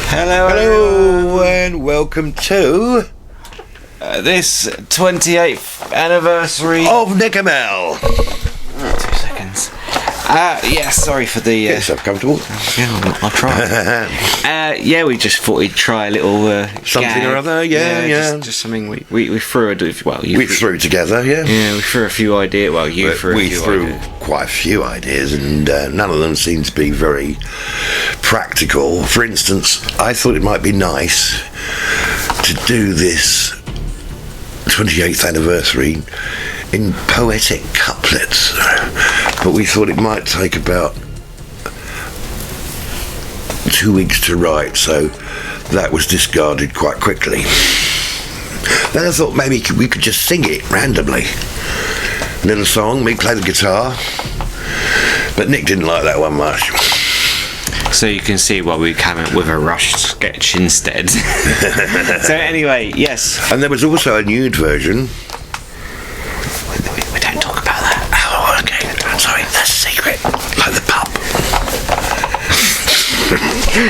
Hello and welcome to this 28th anniversary of NickeRMel. 2 seconds. Sorry for the... Get yourself comfortable. Yeah, I'll try. We just thought we'd try a little... something gag. or other, yeah. Just something we threw... We threw together, yeah. Yeah, we threw a few ideas. Well, we threw quite a few ideas, and none of them seemed to be very practical. For instance, I thought it might be nice to do this 28th anniversary in poetic couplets, but we thought it might take about 2 weeks to write, so that was discarded quite quickly. Then I thought maybe we could just sing it randomly, little song, me play the guitar, but Nick didn't like that one much. So you can see why we came up with a rushed sketch instead. So anyway, yes. And there was also a nude version. We don't talk about that. Oh, okay. I'm sorry, that's a secret. Like the pub.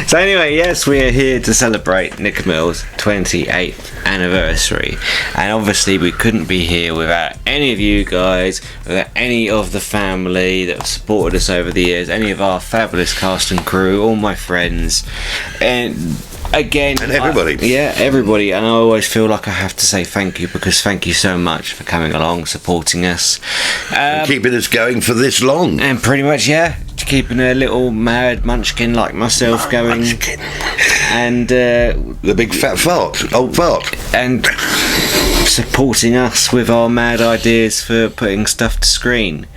So anyway, yes, we are here to celebrate NickeRMel's 28th anniversary, and obviously we couldn't be here without any of you guys, without any of the family that have supported us over the years, any of our fabulous cast and crew, all my friends, and again, and everybody. Everybody. And I always feel like I have to say thank you, because thank you so much for coming along, supporting us, and keeping us going for this long. And pretty much, keeping a little mad munchkin like myself going. Munchkin. And the big fat fart, old fart. And supporting us with our mad ideas for putting stuff to screen.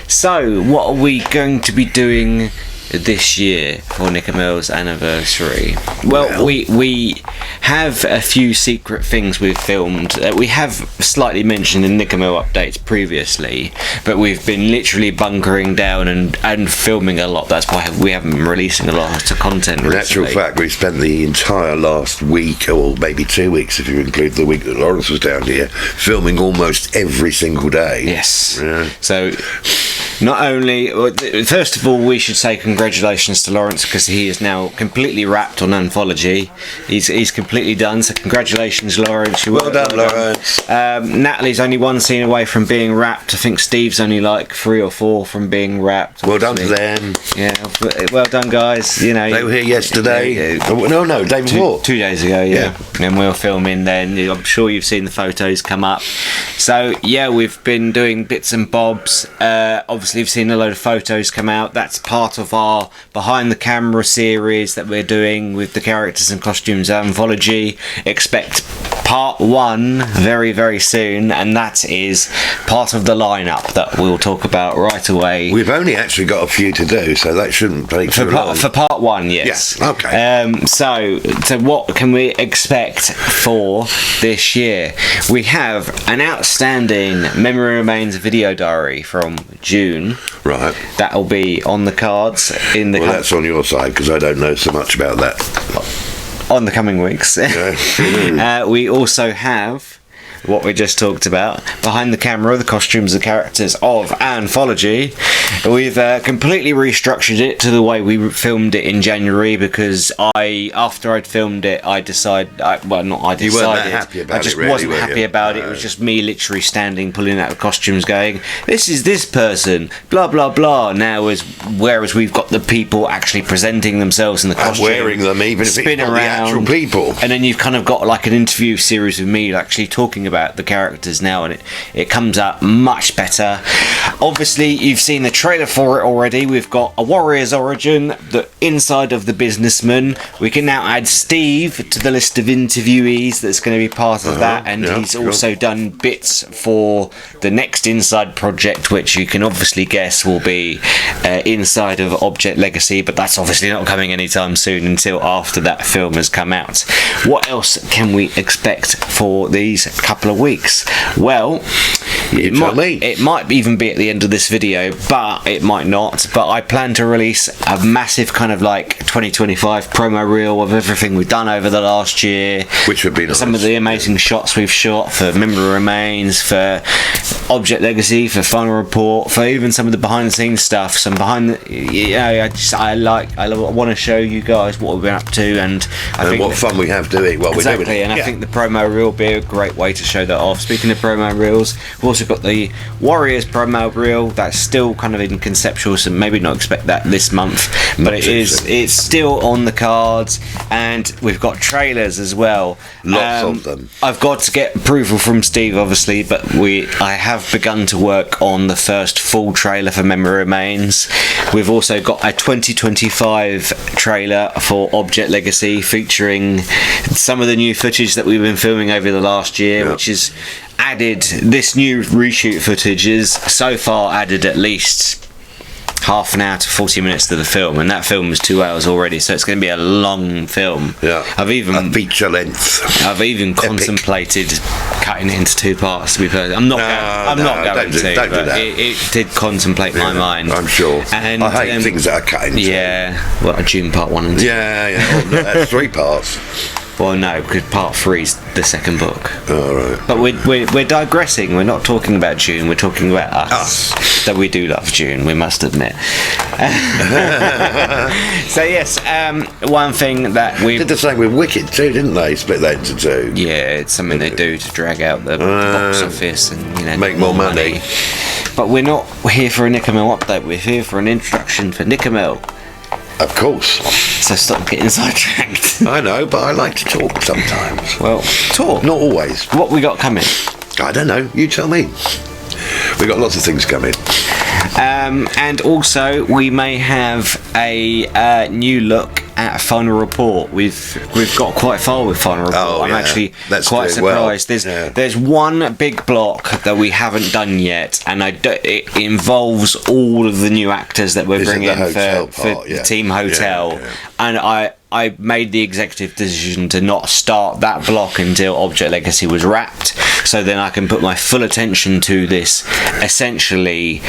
So, what are we going to be doing this year for NickeRMel's anniversary? Well, we have a few secret things we've filmed. We have slightly mentioned in NickeRMel updates previously, but we've been literally bunkering down and filming a lot. That's why we haven't been releasing a lot of content. In actual fact, we spent the entire last week, or maybe 2 weeks if you include the week that Laurence was down here, filming almost every single day. Yes. Yeah. So not only, first of all, we should say congratulations to Laurence, because he is now completely wrapped on Anthology. He's completely done, so congratulations, Laurence. Well done, Laurence. Natalie's only one scene away from being wrapped. I think Steve's only like 3 or 4 from being wrapped. Well done to them. Yeah, well done, guys. You know, they were here yesterday. No, day before. 2 days ago, yeah. And we were filming then. I'm sure you've seen the photos come up. So yeah, we've been doing bits and bobs. Obviously, you've seen a load of photos come out. That's part of our behind the camera series that we're doing with the characters and costumes anthology. Expect part 1 very, very soon, and that is part of the lineup that we'll talk about right away. We've only actually got a few to do, so that shouldn't take too long. For part 1, yes. Yeah, okay. So what can we expect for this year? We have an outstanding Memory Remains video diary from June. Right. That'll be on the cards in the... Well, that's on your side, because I don't know so much about that. On the coming weeks. Yeah. We also have what we just talked about, behind the camera, the costumes, the characters of Anthology. We've completely restructured it to the way we filmed it in January, because after I'd filmed it, I decided, you weren't that happy about I just it, really, wasn't happy about it. It was just me literally standing, pulling out the costumes, going, this is this person, blah blah blah. Now, whereas we've got the people actually presenting themselves in the costume, wearing them, even if it's not the actual people, and then you've kind of got like an interview series with me actually talking about the characters now, and it comes out much better. Obviously, you've seen the trailer for it already. We've got a warrior's origin, the inside of the businessman. We can now add Steve to the list of interviewees that's going to be part of that, and he's also done bits for the next Inside project, which you can obviously guess will be inside of Object Legacy, but that's obviously not coming anytime soon until after that film has come out. What else can we expect for these couple of weeks? Well, It might even be at the end of this video, but it might not. But I plan to release a massive kind of like 2025 promo reel of everything we've done over the last year, which would be nice. Some of the amazing shots we've shot for Memory Remains, for Object Legacy, for Final Report, for even some of the behind the scenes stuff. Some behind the, I want to show you guys what we've been up to, and I think what fun we have doing while we're doing it. And I think the promo reel will be a great way to show that off. Speaking of promo reels, we've also got the Warriors promo reel that's still kind of in conceptual, so maybe not expect that this month, but it's still on the cards. And we've got trailers as well, lots of them. I've got to get approval from Steve, obviously, but I have begun to work on the first full trailer for Memory Remains. We've also got a 2025 trailer for Object Legacy, featuring some of the new footage that we've been filming over the last year, which is added. This new reshoot footage is so far added at least half an hour to 40 minutes to the film, and that film was 2 hours already, so it's going to be a long film. A feature length. I've even contemplated cutting it into 2 parts, to be perfect. I'm not going to. Don't do that. It did contemplate my mind. I'm sure. And I hate things that are cut into. Yeah, well, June part 1 and 2. Oh, no, that's 3 parts. Well, no, because part 3 is the second book. All right. But we're digressing. We're not talking about June. We're talking about us. That we do love June, we must admit. So yes, one thing that we did the same with Wicked too, didn't they? Split that into 2. Yeah, it's something they do to drag out the box office and make more money. But we're not here for a NickeRMel update. We're here for an introduction for NickeRMel. Of course. So stop getting sidetracked. I know, but I like to talk sometimes. Well, talk. Not always. What we got coming? I don't know. You tell me. We got lots of things coming. And also we may have a new look at Final Report. We've got quite far with Final Report. I'm actually quite surprised. There's one big block that we haven't done yet, and it involves all of the new actors that we're bringing for the Team Hotel. And I made the executive decision to not start that block until Object Legacy was wrapped, so then I can put my full attention to this essentially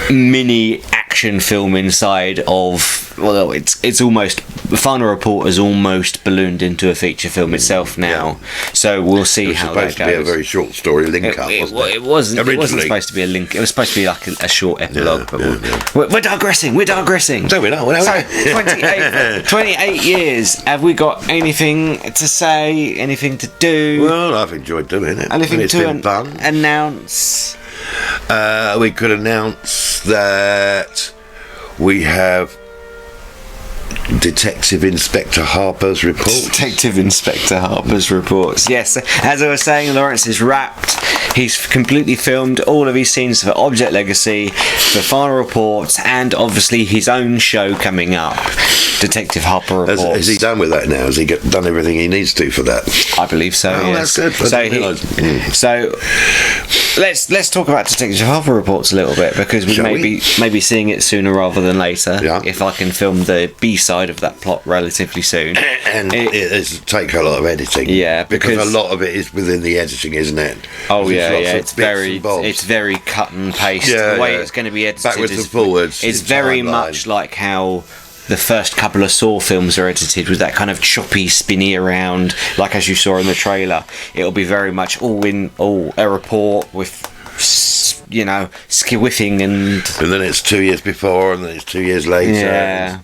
mini action film inside of, well, it's almost, Final Report has almost ballooned into a feature film itself now. So we'll see how that goes. It was supposed to be a very short story link up, it wasn't supposed to be a link. It was supposed to be like a short epilogue. We're digressing. We're digressing. No, we're not. So 28 years. Have we got anything to say? Anything to do? Well, I've enjoyed doing it. Anything to announce? We could announce that we have Detective Inspector Harper's report. Detective Inspector Harper's reports. Yes, as I was saying, Laurence is wrapped. He's completely filmed all of his scenes for Object Legacy, for Final Report, and obviously his own show coming up, Detective Harper Reports. Has he done with that now? Has he done everything he needs to for that? I believe so. Yes. That's good. So let's talk about Detective Harper Reports a little bit, because we may be seeing it sooner rather than later. If I can film the B-side of that plot relatively soon. And it takes a lot of editing. Yeah, because a lot of it is within the editing, isn't it? Oh yeah, it's very cut and paste. The way it's going to be edited backwards and forwards. It's very much like how the first couple of Saw films are edited, with that kind of choppy, spinny around, like as you saw in the trailer. It'll be very much a report with, skiffing and then it's 2 years before, and then it's 2 years later. Yeah.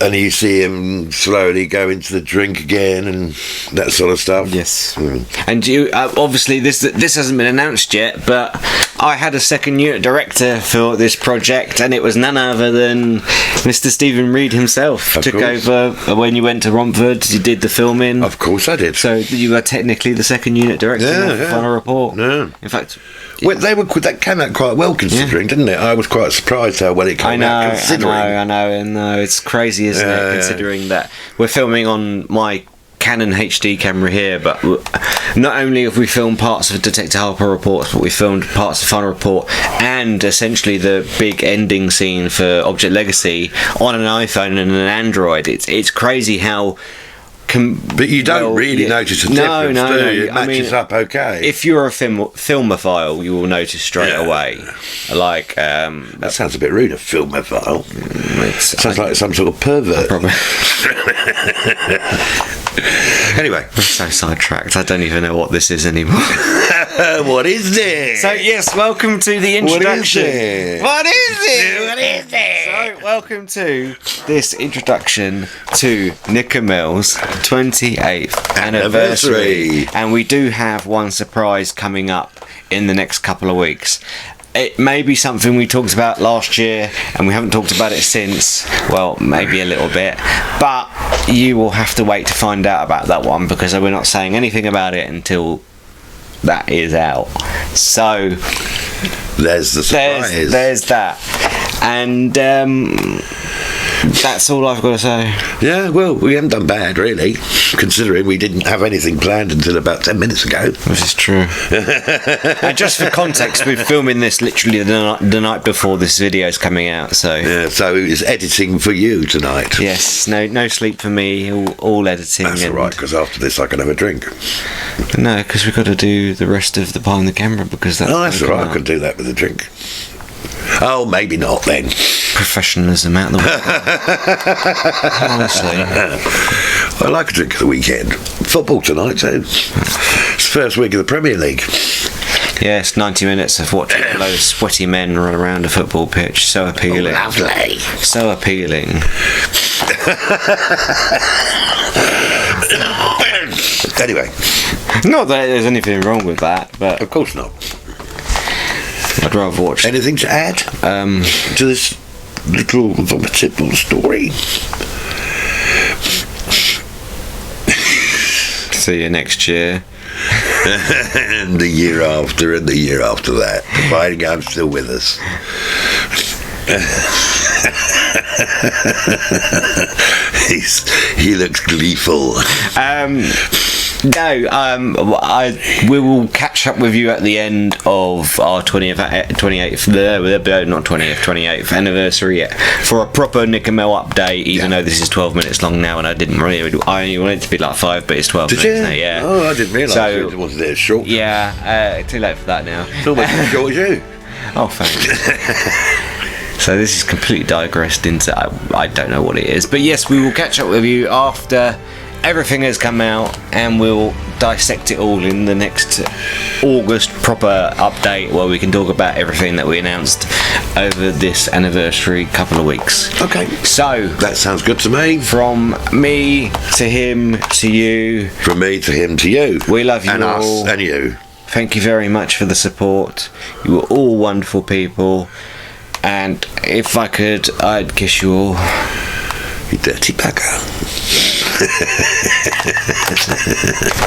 And you see him slowly go into the drink again and that sort of stuff. Yes. And you obviously this hasn't been announced yet, but I had a second unit director for this project, and it was none other than Mr. Stephen Reed himself. Took over when you went to Romford. You did the filming. Of course I did. So you were technically the second unit director for Final Report. Yeah. In fact, that came out quite well, considering, didn't it? I was quite surprised how well it came out. I know. It's crazy, isn't it? Considering that we're filming on my Canon HD camera here, but not only have we filmed parts of Detective Harper Reports, but we filmed parts of Final Report and essentially the big ending scene for Object Legacy on an iPhone and an Android. It's crazy how But you don't really notice a difference, do you? It matches up okay. If you're a filmophile, you will notice straight away. Like that sounds a bit rude. A filmophile. Sounds like some sort of pervert. Anyway, we're so sidetracked. I don't even know what this is anymore. What is this? So yes, welcome to the introduction. What is it? So welcome to this introduction to NickeRMel's 28th anniversary, and we do have one surprise coming up in the next couple of weeks. It may be something we talked about last year and we haven't talked about it since. Well, maybe a little bit, but you will have to wait to find out about that one, because we're not saying anything about it until that is out. So there's the surprise. There's that, and that's all I've got to say. Yeah, well, we haven't done bad, really, considering we didn't have anything planned until about 10 minutes ago. This is true. And just for context, we're filming this literally the night before this video is coming out, so... Yeah, so it's editing for you tonight. Yes, no sleep for me, all editing. That's all right, because after this I can have a drink. No, because we've got to do the rest of the behind the camera, because that's... Oh, that's all right, I could do that with a drink. Oh, maybe not then. Professionalism out the way. Honestly. I like a drink at the weekend. Football tonight, too. It's the first week of the Premier League. Yes, 90 minutes of watching a load of sweaty men run around a football pitch. So appealing. Oh, lovely. So appealing. Anyway. Not that there's anything wrong with that, but... Of course not. I'd rather watch... Anything to add to this little vomitable story? See you next year. And the year after, and the year after that. Providing I'm still with us. He looks gleeful. We will catch up with you at the end of our 28th anniversary for a proper NickeRMel update, even though this is 12 minutes long now, and I only wanted it to be like 5, but it's 12 minutes now, yeah. Oh, I didn't realise it was there short. Yeah, too late for that now. It's almost as short as you. Oh, thanks. So this is completely digressed into I don't know what it is, but yes, we will catch up with you after everything has come out, and we'll dissect it all in the next August proper update, where we can talk about everything that we announced over this anniversary couple of weeks. Okay, so that sounds good to me. From me to him to you. From me to him to you. We love you and all. Us and you. Thank you very much for the support. You were all wonderful people, and if I could, I'd kiss you all. You dirty bugger.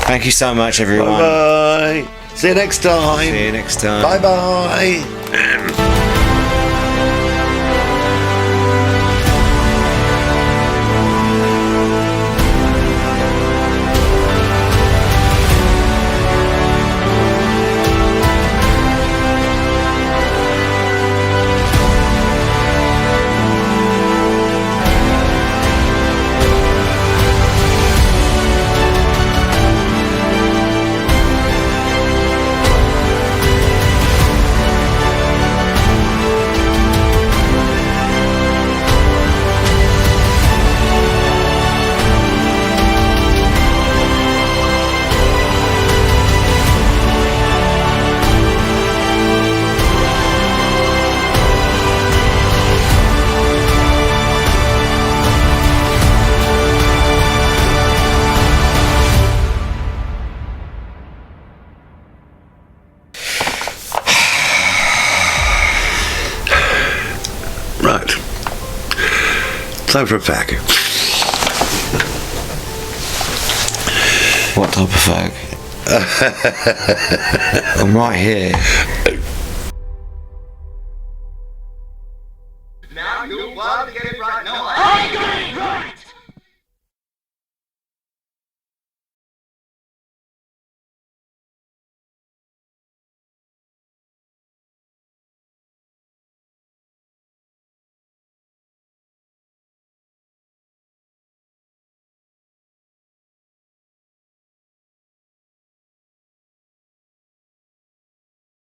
Thank you so much, everyone. Bye. See you next time. See you next time. Bye bye. Right. Time for a fag. What type of fag? I'm right here.